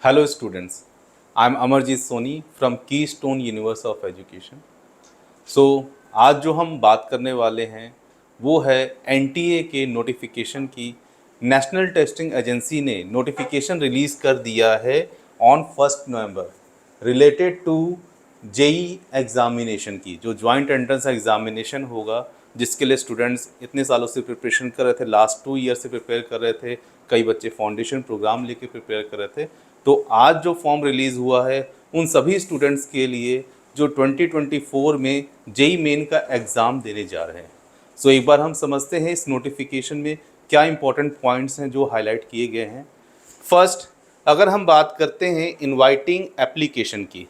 Hello students, I am Amarjit Soni from Keystone Universe of Education. So आज जो हम बात करने वाले हैं वो है एनटीए के नोटिफिकेशन की। नेशनल टेस्टिंग एजेंसी ने नोटिफिकेशन रिलीज़ कर दिया है on 1 November related to JEE examination की, जो जॉइंट एंट्रेंस एग्ज़ामिनेशन होगा, जिसके लिए स्टूडेंट्स इतने सालों से प्रिपरेशन कर रहे थे, लास्ट 2 ईयर से प्रिपेयर कर रहे थे, कई बच्चे फाउंडेशन प्रोग्राम लेके प्रिपेयर कर रहे थे। तो आज जो फॉर्म रिलीज़ हुआ है उन सभी स्टूडेंट्स के लिए जो 2024 में जेई मेन का एग्ज़ाम देने जा रहे हैं। सो एक बार हम समझते हैं इस नोटिफिकेशन में क्या इंपॉर्टेंट पॉइंट्स हैं जो हाईलाइट किए गए हैं। फर्स्ट, अगर हम बात करते हैं इनवाइटिंग एप्लीकेशन की,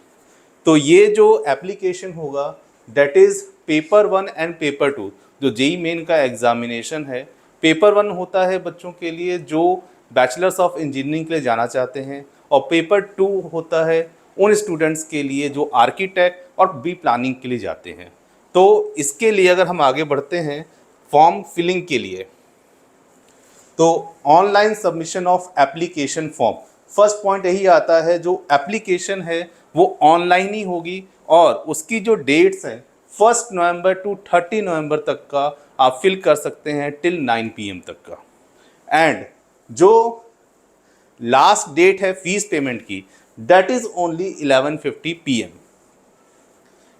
तो ये जो एप्लीकेशन होगा that is paper 1 and paper 2। जो जेई मेन का एग्ज़ामिनेशन है, पेपर 1 होता है बच्चों के लिए जो बैचलर्स ऑफ इंजीनियरिंग के लिए जाना चाहते हैं, और पेपर 2 होता है उन स्टूडेंट्स के लिए जो आर्किटेक्ट और बी प्लानिंग के लिए जाते हैं। तो इसके लिए अगर हम आगे बढ़ते हैं फॉर्म फिलिंग के लिए, तो online submission of application form, first point यही आता है, जो एप्लीकेशन है वो ऑनलाइन ही होगी और उसकी जो डेट्स हैं 1 नवंबर टू 30 नवंबर तक का आप फिल कर सकते हैं टिल 9 PM तक का। एंड जो लास्ट डेट है फीस पेमेंट की दैट इज़ ओनली 11:50 PM।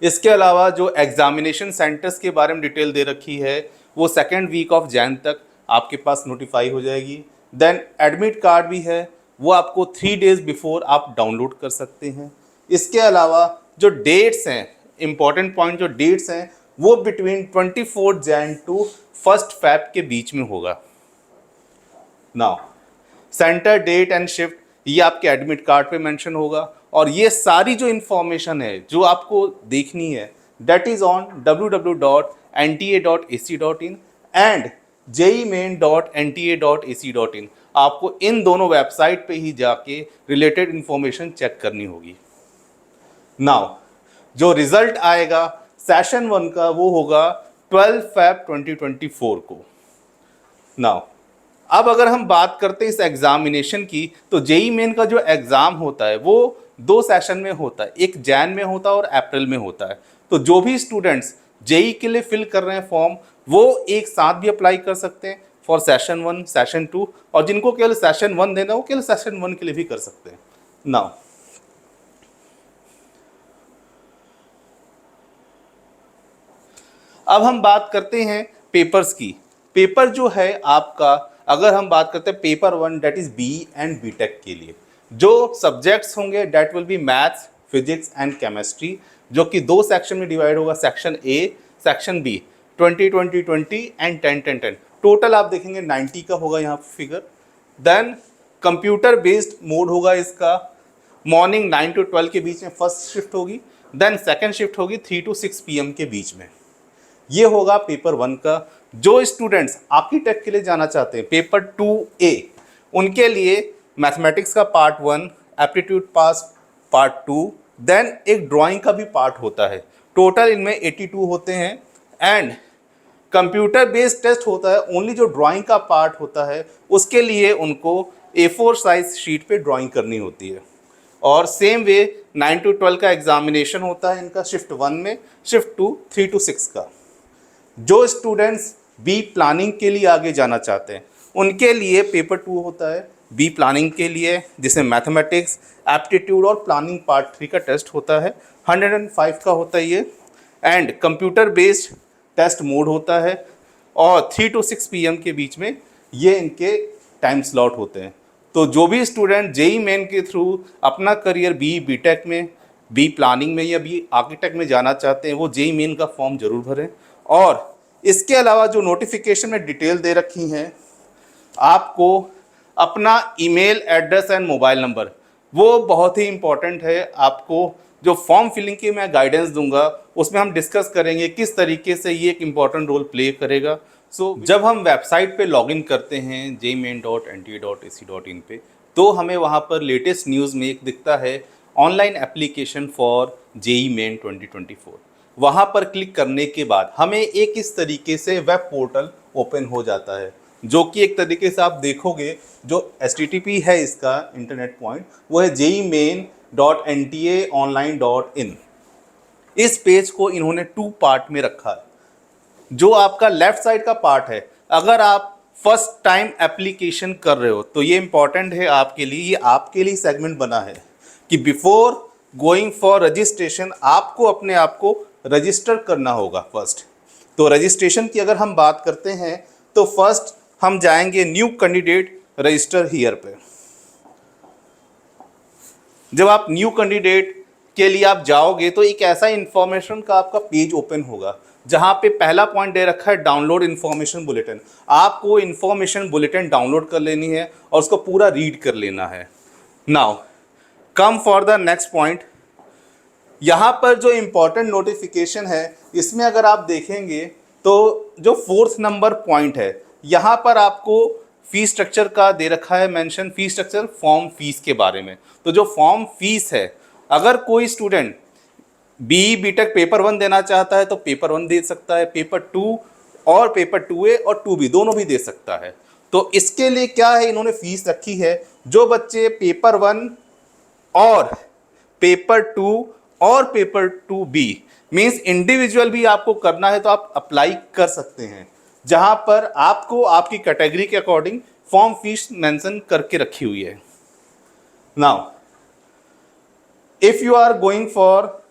इसके अलावा जो एग्जामिनेशन सेंटर्स के बारे में डिटेल दे रखी है वो 2nd वीक ऑफ जैन तक आपके पास नोटिफाई हो जाएगी। देन एडमिट कार्ड भी है, वो आपको 3 डेज़ बिफोर आप डाउनलोड कर सकते हैं। इसके अलावा जो डेट्स हैं, इंपॉर्टेंट पॉइंट जो डेट्स हैं वो बिटवीन 24 जैन टू 1 फेब के बीच में होगा। Now centre, date and shift ये आपके एडमिट कार्ड पे मेंशन होगा, और ये सारी जो इन्फॉर्मेशन है जो आपको देखनी है that is on www.nta.ac.in and jeimain.nta.ac.in। आपको इन दोनों वेबसाइट पे ही जाके रिलेटेड इन्फॉर्मेशन चेक करनी होगी। नाउ जो रिजल्ट आएगा सेशन 1 का वो होगा 12 फेब 2024 को। नाउ अब अगर हम बात करते हैं इस एग्जामिनेशन की, तो जेई मेन का जो एग्ज़ाम होता है वो 2 सेशन में होता है, एक जैन में होता है और अप्रैल में होता है। तो जो भी स्टूडेंट्स जेई के लिए फिल कर रहे हैं फॉर्म वो एक साथ भी अप्लाई कर सकते हैं फॉर सेशन 1, सेशन 2, और जिनको केवल सेशन 1 देना हो केवल सेशन 1 के लिए भी कर सकते हैं। नाउ अब हम बात करते हैं पेपर्स की। पेपर जो है आपका, अगर हम बात करते हैं paper 1 that is B and B tech के लिए, जो सब्जेक्ट्स होंगे that will be maths, physics and chemistry, जो कि 2 सेक्शन में डिवाइड होगा, section A, section B. 20-20-20 and 10-10-10 total आप देखेंगे 90 का होगा यहाँ figure. Then computer based mode होगा इसका, मॉर्निंग 9 to 12 के बीच में फर्स्ट शिफ्ट होगी, देन सेकेंड शिफ्ट होगी 3 to 6 PM के बीच में। ये होगा पेपर 1 का। जो स्टूडेंट्स आर्किटेक्ट के लिए जाना चाहते हैं पेपर 2A, उनके लिए मैथमेटिक्स का पार्ट 1, एप्टीट्यूड पास पार्ट 2, देन एक ड्राइंग का भी पार्ट होता है। टोटल इनमें 82 होते हैं एंड कंप्यूटर बेस्ड टेस्ट होता है। ओनली जो ड्राइंग का पार्ट होता है उसके लिए उनको A4 साइज शीट पे ड्राइंग करनी होती है। और सेम वे 9 to 12 का एग्जामिनेशन होता है इनका शिफ्ट 1 में, शिफ्ट 2 3 to 6 का। जो स्टूडेंट्स बी प्लानिंग के लिए आगे जाना चाहते हैं उनके लिए पेपर 2 होता है बी प्लानिंग के लिए, जिसमें मैथमेटिक्स, एप्टीट्यूड और प्लानिंग पार्ट 3 का टेस्ट होता है। 105 का होता है ये, and computer based test mode होता है, और 3 to 6 PM के बीच में ये इनके टाइम स्लॉट होते हैं। तो जो भी स्टूडेंट जेई मेन के थ्रू अपना करियर बी टेक में, बी प्लानिंग में या बी आर्किटेक्ट में जाना चाहते हैं वो जेई मेन का फॉर्म जरूर भरें। और इसके अलावा जो नोटिफिकेशन में डिटेल दे रखी हैं, आपको अपना email address and mobile number, वो बहुत ही इम्पॉर्टेंट है। आपको जो फॉर्म फिलिंग की मैं गाइडेंस दूंगा उसमें हम डिस्कस करेंगे किस तरीके से ये एक इम्पॉर्टेंट रोल प्ले करेगा। जब हम वेबसाइट पे लॉगिन करते हैं jeimain.nta.ac.in पे, तो हमें वहाँ पर लेटेस्ट न्यूज़ में एक दिखता है online application for JEE main 2024। वहाँ पर क्लिक करने के बाद हमें एक इस तरीके से वेब पोर्टल ओपन हो जाता है। जो कि एक तरीके से आप देखोगे जो HTTP है इसका इंटरनेट पॉइंट, वो है jemain.ntaonline.in। इस पेज को इन्होंने 2 पार्ट में रखा है। जो आपका लेफ्ट साइड का पार्ट है, अगर आप फर्स्ट टाइम एप्लीकेशन कर रहे हो तो ये इंपॉर्टेंट है आपके लिए, ये आपके लिए सेगमेंट बना है कि बिफोर गोइंग फॉर रजिस्ट्रेशन आपको अपने आप को रजिस्टर करना होगा फर्स्ट। तो रजिस्ट्रेशन की अगर हम बात करते हैं तो फर्स्ट हम जाएंगे न्यू कैंडिडेट रजिस्टर हियर पे। जब आप न्यू कैंडिडेट के लिए आप जाओगे तो एक ऐसा इंफॉर्मेशन का आपका पेज ओपन होगा जहां पे पहला पॉइंट दे रखा है डाउनलोड इंफॉर्मेशन बुलेटिन। आपको इंफॉर्मेशन बुलेटिन डाउनलोड कर लेनी है और उसको पूरा रीड कर लेना है। Now come for the next point. यहाँ पर जो इंपॉर्टेंट नोटिफिकेशन है इसमें अगर आप देखेंगे तो जो 4th नंबर पॉइंट है, यहाँ पर आपको फीस स्ट्रक्चर का दे रखा है mention, fees structure form fees के बारे में। तो जो फॉर्म फीस है, अगर कोई स्टूडेंट BE BTech पेपर 1 देना चाहता है तो पेपर 1 दे सकता है, पेपर 2 और पेपर 2A और 2B दोनों भी दे सकता है। तो इसके लिए क्या है, इन्होंने फीस रखी है। जो बच्चे पेपर 1 और पेपर 2 और पेपर 2B मीन्स इंडिविजुअल भी आपको करना है तो आप अप्लाई कर सकते हैं, जहां पर आपको आपकी कैटेगरी के अकॉर्डिंग फॉर्म फीस मेंशन करके रखी हुई है। Now if you are going for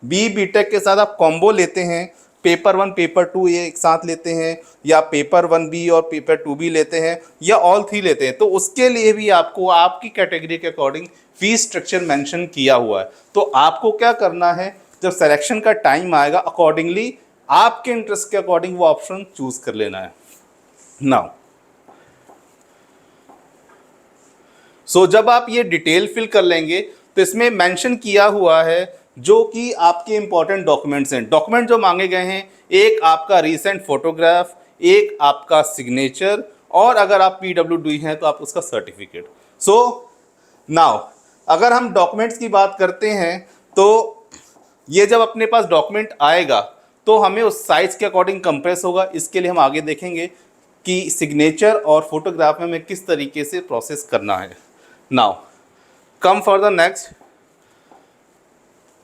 BE BTech के साथ आप कॉम्बो लेते हैं, पेपर 1 पेपर 2 ये एक साथ लेते हैं, या पेपर 1B और पेपर 2B लेते हैं, या ऑल 3 लेते हैं, तो उसके लिए भी आपको आपकी कैटेगरी के अकॉर्डिंग फीस स्ट्रक्चर मेंशन किया हुआ है। तो आपको क्या करना है, जब सिलेक्शन का टाइम आएगा अकॉर्डिंगली आपके इंटरेस्ट के अकॉर्डिंग वो ऑप्शन चूज कर लेना है। नाउ जब आप ये डिटेल फिल कर लेंगे तो इसमें मेंशन किया हुआ है जो कि आपके इंपॉर्टेंट डॉक्यूमेंट्स हैं। डॉक्यूमेंट जो मांगे गए हैं, एक आपका रीसेंट फोटोग्राफ, एक आपका सिग्नेचर, और अगर आप PWD हैं तो आप उसका सर्टिफिकेट। नाउ अगर हम डॉक्यूमेंट्स की बात करते हैं तो ये जब अपने पास डॉक्यूमेंट आएगा तो हमें उस साइज के अकॉर्डिंग कंप्रेस होगा। इसके लिए हम आगे देखेंगे कि सिग्नेचर और फोटोग्राफ में हमें किस तरीके से प्रोसेस करना है। Now come for the next.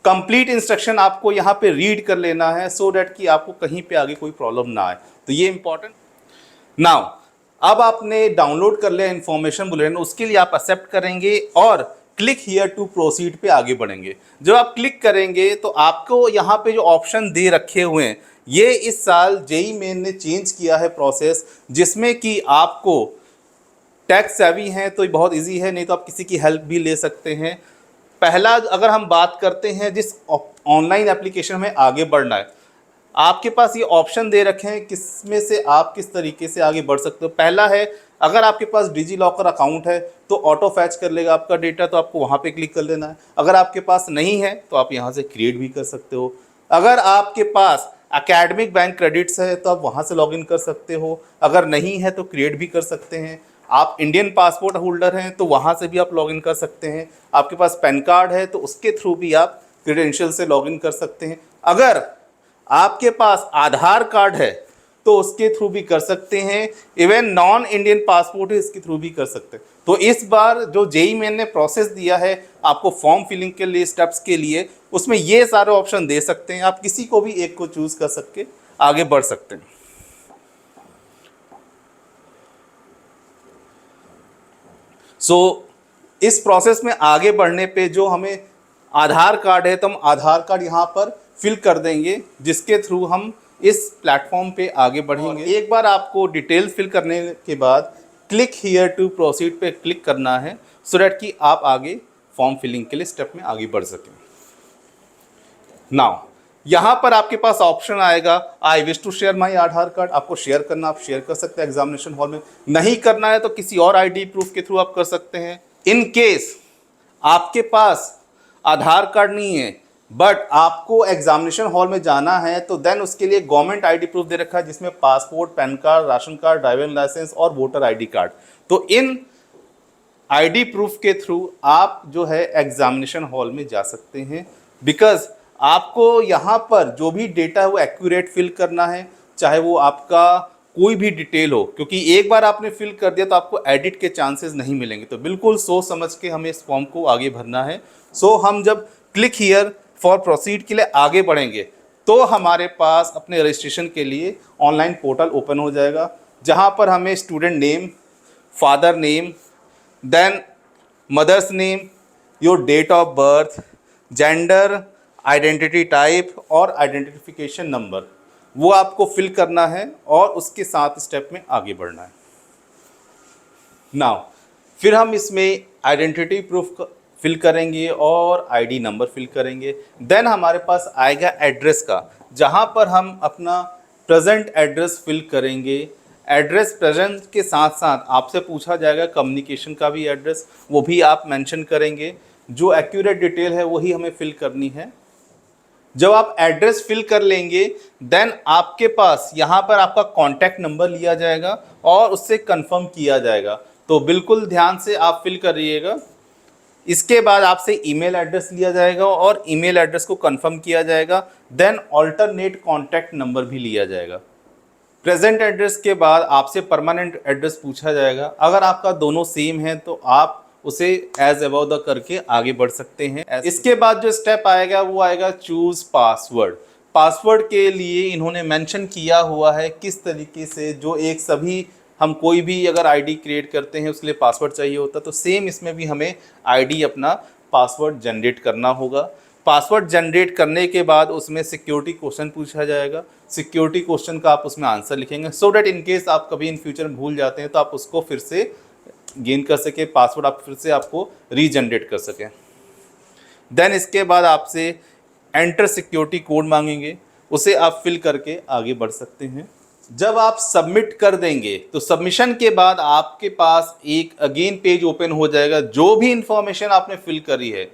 Complete instruction आपको यहाँ पे रीड कर लेना है सो डैट कि आपको कहीं पे आगे कोई प्रॉब्लम ना आए, तो ये इंपॉर्टेंट। नाउ अब आपने डाउनलोड कर लिया इन्फॉर्मेशन बुलेटिन, उसके लिए आप एक्सेप्ट करेंगे और क्लिक हियर टू प्रोसीड पे आगे बढ़ेंगे। जब आप क्लिक करेंगे तो आपको यहाँ पे जो ऑप्शन दे रखे हुए हैं, ये इस साल JEE मेन ने चेंज किया है प्रोसेस, जिसमें कि आपको टैक्स सेवी हैं तो बहुत इजी है, नहीं तो आप किसी की हेल्प भी ले सकते हैं। पहला अगर हम बात करते हैं जिस ऑनलाइन एप्लीकेशन में आगे बढ़ना है, आपके पास ये ऑप्शन दे रखे हैं किसमें से आप किस तरीके से आगे बढ़ सकते हो। पहला है, अगर आपके पास डिजी लॉकर अकाउंट है तो ऑटो फैच कर लेगा आपका डेटा, तो आपको वहाँ पे क्लिक कर लेना है। अगर आपके पास नहीं है तो आप यहाँ से क्रिएट भी कर सकते हो। अगर आपके पास एकेडमिक बैंक क्रेडिट्स है तो आप वहाँ से लॉगिन कर सकते हो, अगर नहीं है तो क्रिएट भी कर सकते हैं। आप इंडियन पासपोर्ट होल्डर हैं तो वहाँ से भी आप लॉगिन कर सकते हैं। आपके पास पैन कार्ड है तो उसके थ्रू भी आप क्रेडेंशियल से लॉगिन कर सकते हैं। अगर आपके पास आधार कार्ड है तो उसके थ्रू भी कर सकते हैं। इवन नॉन इंडियन पासपोर्ट है, इसके थ्रू भी कर सकते हैं। तो इस बार जो JEE मेन ने प्रोसेस दिया है आपको फॉर्म फिलिंग के लिए, स्टेप्स के लिए, उसमें ये सारे ऑप्शन दे सकते हैं। आप किसी को भी एक को चूज कर सकते आगे बढ़ सकते हैं। इस प्रोसेस में आगे बढ़ने पे जो हमें आधार कार्ड है तो हम आधार कार्ड यहाँ पर फिल कर देंगे, जिसके थ्रू हम इस प्लेटफॉर्म पे आगे बढ़ेंगे। एक बार आपको डिटेल फिल करने के बाद क्लिक हियर टू प्रोसीड पे क्लिक करना है सो डैट कि आप आगे फॉर्म फिलिंग के लिए स्टेप में आगे बढ़ सकें। नाउ यहाँ पर आपके पास ऑप्शन आएगा I wish to share my Aadhaar card. आपको शेयर करना, आप शेयर कर सकते हैं एग्जामिनेशन हॉल में। नहीं करना है तो किसी और ID प्रूफ के थ्रू आप कर सकते हैं। इन केस आपके पास आधार कार्ड नहीं है बट आपको एग्जामिनेशन हॉल में जाना है तो देन उसके लिए गवर्नमेंट ID प्रूफ दे रखा है, जिसमें passport, PAN card, ration card, driving licence और वोटर ID कार्ड। तो इन ID प्रूफ के थ्रू आप जो है एग्जामिनेशन हॉल में जा सकते हैं, बिकॉज आपको यहाँ पर जो भी डेटा है वो एक्यूरेट फिल करना है, चाहे वो आपका कोई भी डिटेल हो, क्योंकि एक बार आपने फिल कर दिया तो आपको एडिट के चांसेस नहीं मिलेंगे। तो बिल्कुल सोच समझ के हमें इस फॉर्म को आगे भरना है। सो हम जब क्लिक हियर फॉर प्रोसीड के लिए आगे बढ़ेंगे तो हमारे पास अपने रजिस्ट्रेशन के लिए ऑनलाइन पोर्टल ओपन हो जाएगा, जहाँ पर हमें student name, father name, then mother's name, your date of birth, gender, identity type और आइडेंटिफिकेशन नंबर, वो आपको फिल करना है और उसके साथ स्टेप में आगे बढ़ना है। नाउ फिर हम इसमें आइडेंटिटी प्रूफ फिल करेंगे और आईडी नंबर फिल करेंगे। देन हमारे पास आएगा एड्रेस का, जहाँ पर हम अपना प्रेजेंट एड्रेस फिल करेंगे। एड्रेस प्रेजेंट के साथ साथ आपसे पूछा जाएगा कम्युनिकेशन का भी एड्रेस, वो भी आप मेंशन करेंगे। जो एक्यूरेट डिटेल है वही हमें फिल करनी है। जब आप एड्रेस फिल कर लेंगे देन आपके पास यहाँ पर आपका कॉन्टैक्ट नंबर लिया जाएगा और उससे कंफर्म किया जाएगा। तो बिल्कुल ध्यान से आप फिल करिएगा। इसके बाद आपसे ईमेल एड्रेस लिया जाएगा और ईमेल एड्रेस को कंफर्म किया जाएगा। देन ऑल्टरनेट कॉन्टैक्ट नंबर भी लिया जाएगा। प्रेजेंट एड्रेस के बाद आपसे परमानेंट एड्रेस पूछा जाएगा। अगर आपका दोनों सेम है तो आप उसे एज अबव द करके आगे बढ़ सकते हैं। इसके बाद जो स्टेप आएगा वो आएगा चूज पासवर्ड। पासवर्ड के लिए इन्होंने मेंशन किया हुआ है किस तरीके से, जो एक सभी हम कोई भी अगर आईडी क्रिएट करते हैं उसके लिए पासवर्ड चाहिए होता है, तो सेम इसमें भी हमें आईडी अपना पासवर्ड जनरेट करना होगा। पासवर्ड जनरेट करने के बाद उसमें सिक्योरिटी क्वेश्चन पूछा जाएगा। सिक्योरिटी क्वेश्चन का आप उसमें आंसर लिखेंगे, सो डैट इन केस आप कभी इन फ्यूचर में भूल जाते हैं तो आप उसको फिर से गेन कर सके, पासवर्ड आप फिर से आपको रीजनरेट कर सकें। देन इसके बाद आपसे एंटर सिक्योरिटी कोड मांगेंगे, उसे आप फिल करके आगे बढ़ सकते हैं। जब आप सबमिट कर देंगे तो सबमिशन के बाद आपके पास एक अगेन पेज ओपन हो जाएगा। जो भी इंफॉर्मेशन आपने फिल करी है,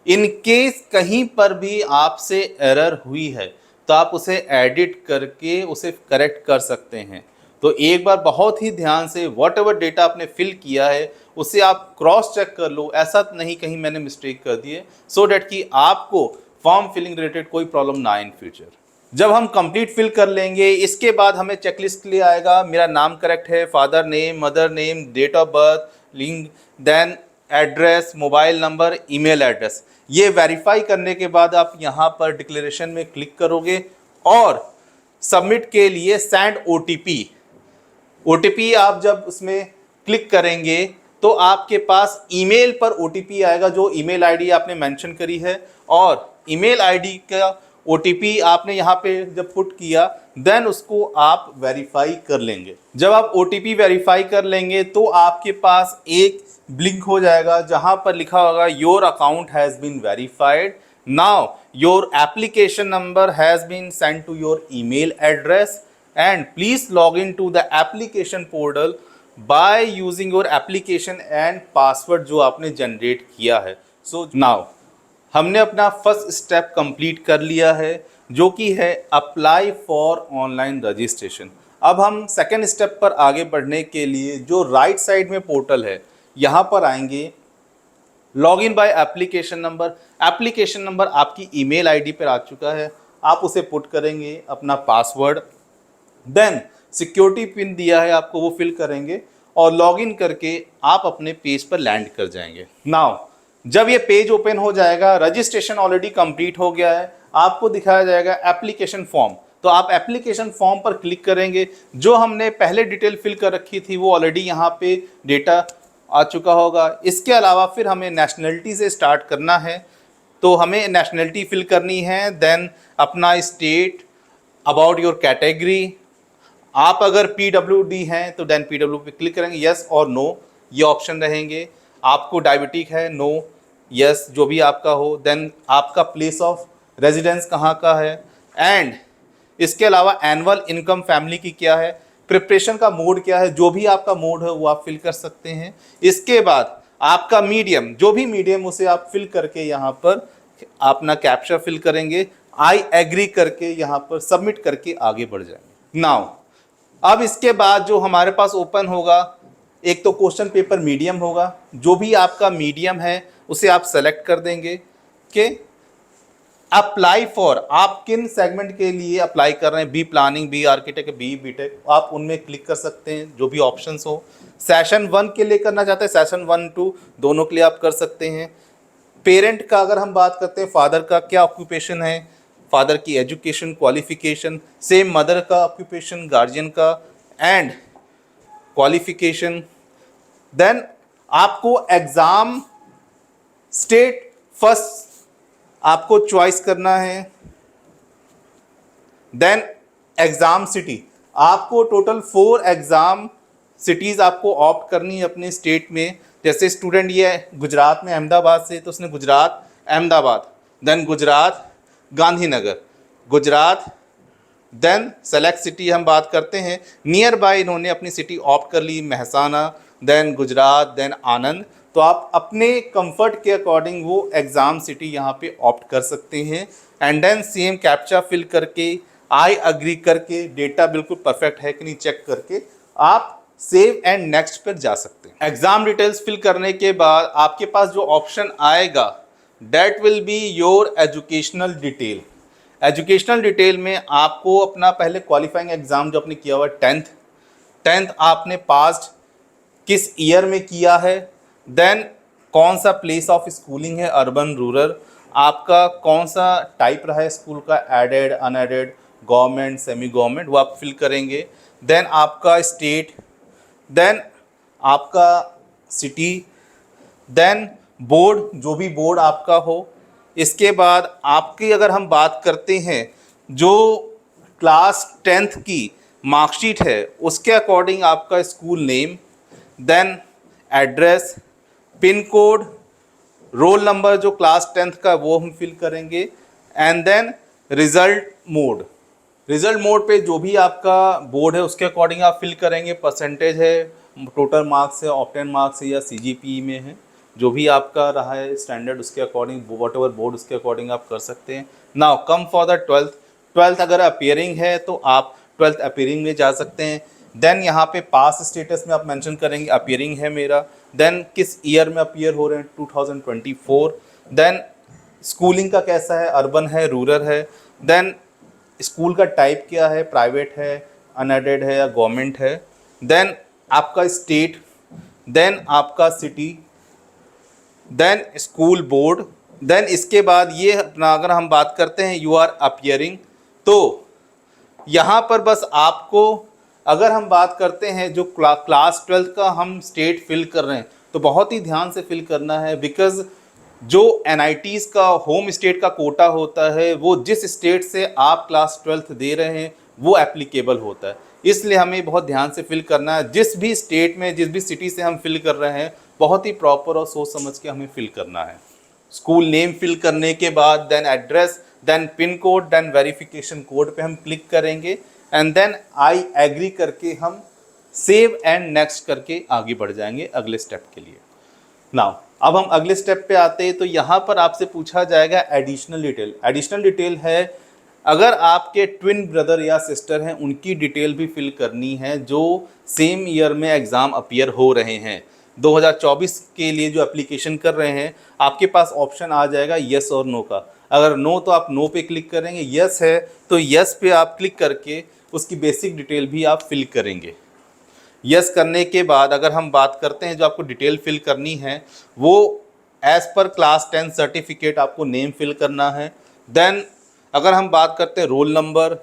इन केस कहीं पर भी आपसे एरर हुई है तो आप उसे एडिट करके उसे करेक्ट कर सकते हैं। तो एक बार बहुत ही ध्यान से वॉट एवर डेटा आपने फिल किया है उसे आप क्रॉस चेक कर लो, ऐसा नहीं कहीं मैंने मिस्टेक कर दी है, सो डैट कि आपको फॉर्म फिलिंग रिलेटेड कोई प्रॉब्लम ना आए इन फ्यूचर। जब हम कंप्लीट फिल कर लेंगे इसके बाद हमें चेकलिस्ट के लिए आएगा, मेरा नाम करेक्ट है, father name, mother name, date of birth, link, then address, mobile number, email address. ये वेरीफाई करने के बाद आप यहाँ पर डिक्लेरेशन में क्लिक करोगे और सबमिट के लिए सेंड ओटीपी आप जब उसमें क्लिक करेंगे तो आपके पास ईमेल पर ओटीपी आएगा, जो ईमेल आईडी आपने मेंशन करी है, और ईमेल आईडी का ओटीपी आपने यहाँ पे जब पुट किया देन उसको आप वेरीफाई कर लेंगे। जब आप ओटीपी वेरीफाई कर लेंगे तो आपके पास एक ब्लिंक हो जाएगा जहाँ पर लिखा होगा your account has been verified, now your application number has been send to your email address and please log in to the application portal by using your application and password जो आपने generate किया है। So now हमने अपना first step complete कर लिया है जो कि है अप्लाई फॉर ऑनलाइन रजिस्ट्रेशन। अब हम सेकेंड स्टेप पर आगे बढ़ने के लिए जो राइट साइड में पोर्टल है यहाँ पर आएंगे। Log in by application number, application number आपकी ईमेल आईडी पर आ चुका है, आप उसे पुट करेंगे, अपना पासवर्ड, देन सिक्योरिटी पिन दिया है आपको वो फिल करेंगे और लॉगिन करके आप अपने पेज पर लैंड कर जाएंगे। नाउ जब ये पेज ओपन हो जाएगा, रजिस्ट्रेशन ऑलरेडी कंप्लीट हो गया है, आपको दिखाया जाएगा एप्लीकेशन फॉर्म। तो आप एप्लीकेशन फॉर्म पर क्लिक करेंगे। जो हमने पहले डिटेल फिल कर रखी थी वो ऑलरेडी यहाँ पे डेटा आ चुका होगा। इसके अलावा फिर हमें नेशनलिटी से स्टार्ट करना है, तो हमें नेशनलिटी फिल करनी है, देन अपना स्टेट, अबाउट योर कैटेगरी, आप अगर पीडब्ल्यूडी हैं तो देन पीडब्ल्यू पे क्लिक करेंगे, यस और नो ये ऑप्शन रहेंगे। आपको डायबिटिक है, नो, यस जो भी आपका हो, देन आपका प्लेस ऑफ रेजिडेंस कहाँ का है, एंड इसके अलावा एनुअल इनकम फैमिली की क्या है, प्रिपरेशन का मोड क्या है, जो भी आपका मोड है वो आप फिल कर सकते हैं। इसके बाद आपका मीडियम, जो भी मीडियम उसे आप फिल करके यहाँ पर अपना कैप्चा फिल करेंगे, आई एग्री करके यहाँ पर सबमिट करके आगे बढ़ जाएंगे। नाउ अब इसके बाद जो हमारे पास ओपन होगा, एक तो क्वेश्चन पेपर मीडियम होगा, जो भी आपका मीडियम है उसे आप सेलेक्ट कर देंगे कि अप्लाई फॉर, आप किन सेगमेंट के लिए अप्लाई कर रहे हैं, B planning, B architect, B BTech, आप उनमें क्लिक कर सकते हैं जो भी ऑप्शंस हो। सेशन 1 के लिए करना चाहते हैं, सेशन 1 2 दोनों के लिए आप कर सकते हैं। पेरेंट का अगर हम बात करते हैं, फादर का क्या ऑक्यूपेशन है, फादर की एजुकेशन क्वालिफिकेशन, सेम मदर का ऑक्यूपेशन, गार्जियन का एंड क्वालिफिकेशन। देन आपको एग्जाम स्टेट फर्स्ट आपको चॉइस करना है। देन एग्जाम सिटी, आपको टोटल 4 एग्जाम सिटीज आपको ऑप्ट करनी है अपने स्टेट में। जैसे स्टूडेंट ये गुजरात में अहमदाबाद से, तो उसने Gujarat Ahmedabad, then Gujarat Gandhinagar, Gujarat, then select city हम बात करते हैं नियर बाय, इन्होंने अपनी सिटी ऑप्ट कर ली महसाना, देन गुजरात, देन आनंद। तो आप अपने कंफर्ट के अकॉर्डिंग वो एग्ज़ाम सिटी यहाँ पे ऑप्ट कर सकते हैं। And then same captcha fill करके, आई अग्री करके, डेटा बिल्कुल परफेक्ट है कि नहीं चेक करके आप सेव एंड नेक्स्ट पर जा सकते हैं। एग्जाम डिटेल्स फिल करने के बाद आपके पास जो ऑप्शन आएगा that will be your educational detail. Educational detail में आपको अपना पहले क्वालिफाइंग एग्जाम जो आपने किया हुआ 10th आपने पास्ड किस ईयर में किया है, देन कौन सा प्लेस ऑफ स्कूलिंग है, अर्बन रूरल, आपका कौन सा टाइप रहा है स्कूल का, aided unaided, government semi government, वो आप फिल करेंगे। देन आपका स्टेट, देन आपका सिटी, देन बोर्ड, जो भी बोर्ड आपका हो। इसके बाद आपकी अगर हम बात करते हैं जो क्लास 10th की मार्कशीट है उसके अकॉर्डिंग आपका school name, then address, pin code, roll number जो क्लास 10th का वो हम फिल करेंगे। And then result mode, result mode पे जो भी आपका बोर्ड है उसके अकॉर्डिंग आप फिल करेंगे, परसेंटेज है, टोटल मार्क्स है, ऑप्टेन मार्क्स है या सीजीपीई में है, जो भी आपका रहा है स्टैंडर्ड उसके अकॉर्डिंग, वॉट एवर बोर्ड उसके अकॉर्डिंग आप कर सकते हैं। Now come for the 12th अगर अपियरिंग है तो आप 12th अपियरिंग में जा सकते हैं। देन यहाँ पे पास स्टेटस में आप मेंशन करेंगे अपियरिंग है मेरा, देन किस ईयर में अपियर हो रहे हैं 2024, देन स्कूलिंग का कैसा है, अर्बन है रूरल है, देन स्कूल का टाइप क्या है, प्राइवेट है अनएडेड है या गवर्नमेंट है, देन आपका स्टेट, देन आपका city, then school board. Then इसके बाद ये अपना अगर हम बात करते हैं यू आर अपियरिंग, तो यहाँ पर बस आपको अगर हम बात करते हैं जो क्लास 12th का हम स्टेट फिल कर रहे हैं तो बहुत ही ध्यान से फिल करना है, बिकॉज जो NITs का होम स्टेट का कोटा होता है वो जिस स्टेट से आप क्लास 12th दे रहे हैं वो एप्लीकेबल होता है, इसलिए हमें बहुत ध्यान से फिल करना है। जिस भी स्टेट में जिस भी सिटी से हम फिल कर रहे हैं बहुत ही प्रॉपर और सोच समझ के हमें फिल करना है। स्कूल नेम फिल करने के बाद then address, then pin code, then verification code पे हम क्लिक करेंगे एंड देन आई एग्री करके हम सेव एंड नेक्स्ट करके आगे बढ़ जाएंगे अगले स्टेप के लिए। नाउ अब हम अगले स्टेप पे आते हैं तो यहाँ पर आपसे पूछा जाएगा एडिशनल डिटेल। एडिशनल डिटेल है अगर आपके ट्विन ब्रदर या सिस्टर हैं उनकी डिटेल भी फिल करनी है जो सेम ईयर में एग्ज़ाम अपीयर हो रहे हैं। 2024 के लिए जो एप्लीकेशन कर रहे हैं आपके पास ऑप्शन आ जाएगा यस और नो का। अगर नो तो आप नो पे क्लिक करेंगे, यस है तो यस पे आप क्लिक करके उसकी बेसिक डिटेल भी आप फिल करेंगे। यस करने के बाद अगर हम बात करते हैं जो आपको डिटेल फिल करनी है वो एज़ पर क्लास 10 सर्टिफिकेट आपको नेम फिल करना है। देन अगर हम बात करते हैं roll number,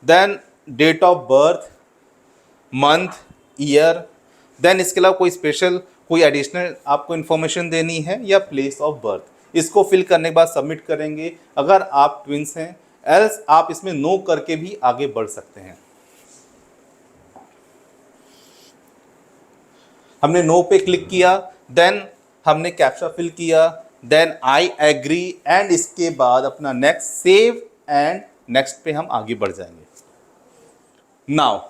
then date of birth, month, year, then इसके अलावा कोई स्पेशल कोई एडिशनल आपको इन्फॉर्मेशन देनी है या प्लेस ऑफ बर्थ, इसको फिल करने के बाद सबमिट करेंगे अगर आप ट्विंस हैं। एल्स आप इसमें नो करके भी आगे बढ़ सकते हैं। हमने नो पे क्लिक किया, देन हमने कैप्चा फिल किया, देन आई एग्री एंड इसके बाद अपना नेक्स्ट सेव एंड नेक्स्ट पे हम आगे बढ़ जाएंगे। नाउ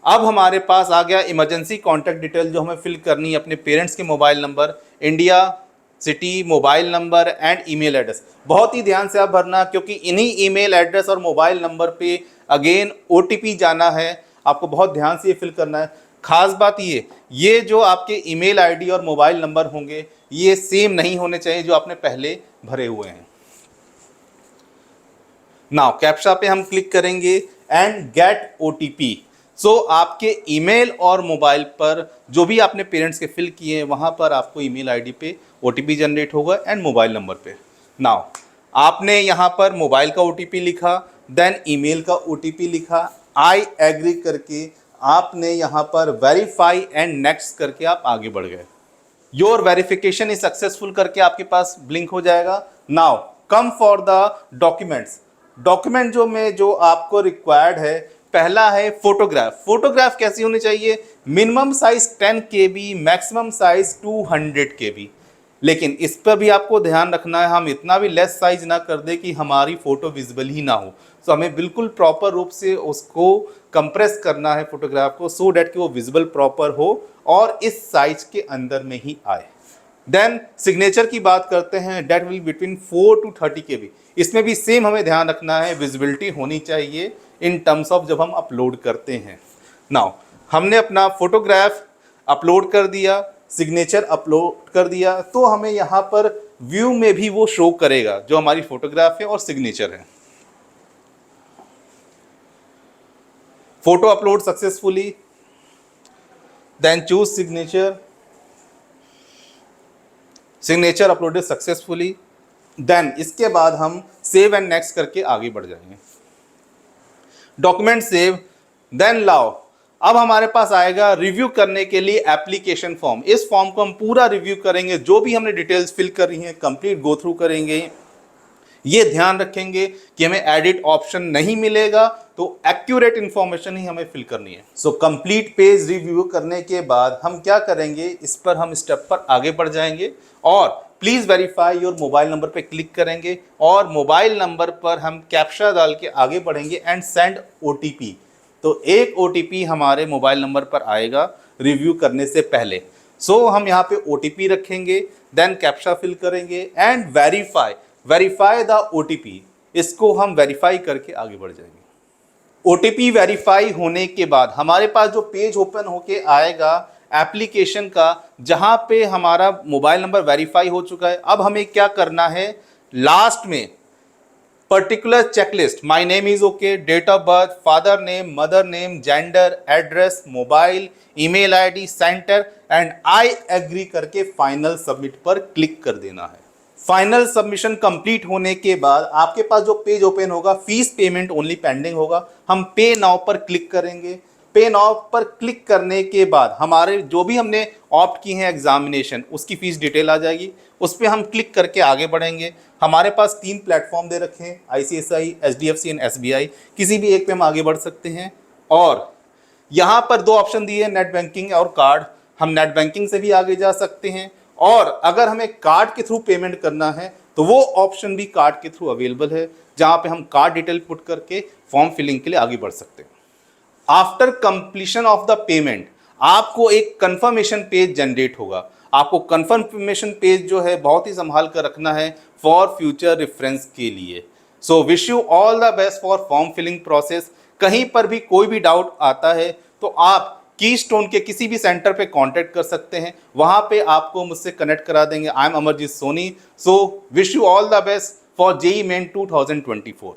अब हमारे पास आ गया इमरजेंसी कॉन्टैक्ट डिटेल जो हमें फिल करनी है, अपने पेरेंट्स के mobile number, India, city, mobile number and email address. बहुत ही ध्यान से आप भरना क्योंकि इन्हीं ईमेल एड्रेस और मोबाइल नंबर पे अगेन OTP जाना है, आपको बहुत ध्यान से ये फिल करना है। खास बात ये जो आपके ईमेल आईडी और मोबाइल नंबर होंगे ये सेम नहीं होने चाहिए जो आपने पहले भरे हुए हैं। नाउ कैप्चा पे हम क्लिक करेंगे एंड गेट ओटीपी। सो आपके ईमेल और मोबाइल पर जो भी आपने पेरेंट्स के फिल किए हैं वहां पर आपको ईमेल आईडी पे ओटीपी जनरेट होगा एंड मोबाइल नंबर पे। नाउ आपने यहाँ पर मोबाइल का ओटीपी लिखा, देन ईमेल का ओटीपी लिखा, आई एग्री करके आपने यहाँ पर वेरीफाई एंड नेक्स्ट करके आप आगे बढ़ गए। योर वेरिफिकेशन इज सक्सेसफुल करके आपके पास ब्लिंक हो जाएगा। Now come for the documents. Document जो आपको रिक्वायर्ड है, पहला है फोटोग्राफ। फोटोग्राफ कैसी होनी चाहिए? Minimum size 10 KB, maximum size 200 KB। लेकिन इस पर भी आपको ध्यान रखना है, हम इतना भी लेस साइज ना कर दे कि हमारी फोटो विजिबल ही ना हो। तो हमें बिल्कुल प्रॉपर रूप से उसको कंप्रेस करना है फोटोग्राफ को, सो डैट कि वो विजिबल प्रॉपर हो और इस साइज के अंदर में ही आए। देन सिग्नेचर की बात करते हैं, date will between 4 to 30 KB। इसमें भी सेम हमें ध्यान रखना है, विजिबिलिटी होनी चाहिए इन टर्म्स ऑफ जब हम अपलोड करते हैं। नाउ हमने अपना फोटोग्राफ अपलोड कर दिया, सिग्नेचर अपलोड कर दिया, तो हमें यहाँ पर व्यू में भी वो शो करेगा जो हमारी फोटोग्राफ है और सिग्नेचर है। Photo upload successfully, then choose signature, signature uploaded successfully. Then इसके बाद हम सेव एंड नेक्स्ट करके आगे बढ़ जाएंगे। डॉक्यूमेंट सेव, देन लाओ अब हमारे पास आएगा रिव्यू करने के लिए एप्लीकेशन फॉर्म। इस फॉर्म को हम पूरा रिव्यू करेंगे, जो भी हमने डिटेल्स फिल करी हैं कंप्लीट गो थ्रू करेंगे। ये ध्यान रखेंगे कि हमें एडिट ऑप्शन नहीं मिलेगा, तो एक्यूरेट इंफॉर्मेशन ही हमें फिल करनी है। सो कंप्लीट पेज रिव्यू करने के बाद हम क्या करेंगे, इस पर हम स्टेप पर आगे बढ़ जाएंगे और please verify your mobile number पे क्लिक करेंगे और मोबाइल नंबर पर हम कैप्चा डाल के आगे बढ़ेंगे एंड सेंड ओटीपी। तो एक ओटीपी हमारे मोबाइल नंबर पर आएगा रिव्यू करने से पहले। सो हम यहाँ पे ओटीपी रखेंगे, देन कैप्चा फिल करेंगे एंड वेरीफाई द ओटीपी। इसको हम वेरीफाई करके आगे बढ़ जाएंगे। ओटीपी वेरीफाई होने के बाद हमारे पास जो पेज ओपन होके आएगा एप्लीकेशन का, जहां पे हमारा मोबाइल नंबर वेरीफाई हो चुका है। अब हमें क्या करना है, लास्ट में particular checklist, my name is okay, date of birth, father name, mother name, gender, address, mobile, email ID, centre and I agree करके फाइनल सबमिट पर क्लिक कर देना है। फाइनल सबमिशन कंप्लीट होने के बाद आपके पास जो पेज ओपन होगा, फीस पेमेंट ओनली पेंडिंग होगा। हम पे नाउ पर क्लिक करेंगे। पे नाउ पर क्लिक करने के बाद हमारे जो भी हमने ऑप्ट की है एग्जामिनेशन, उसकी फीस डिटेल आ जाएगी। उस पर हम क्लिक करके आगे बढ़ेंगे। हमारे पास 3 प्लेटफॉर्म दे रखे हैं, ICICI, HDFC एंड SBI। किसी भी एक पे हम आगे बढ़ सकते हैं। और यहाँ पर 2 ऑप्शन दिए, नेट बैंकिंग और कार्ड। हम नेट बैंकिंग से भी आगे जा सकते हैं, और अगर हमें कार्ड के थ्रू पेमेंट करना है तो वो ऑप्शन भी कार्ड के थ्रू अवेलेबल है, जहाँ पे हम कार्ड डिटेल पुट करके फॉर्म फिलिंग के लिए आगे बढ़ सकते हैं। After completion of the payment आपको एक कंफर्मेशन पेज जनरेट होगा। आपको कंफर्मेशन पेज जो है बहुत ही संभाल कर रखना है फॉर फ्यूचर रेफरेंस के लिए। So wish you all the best for form filling process. कहीं पर भी कोई भी डाउट आता है तो आप कीस्टोन के किसी भी सेंटर पे कांटेक्ट कर सकते हैं, वहां पे आपको मुझसे कनेक्ट करा देंगे। I am Amarjeet Soni. So wish you all the best for JEE Main 2024।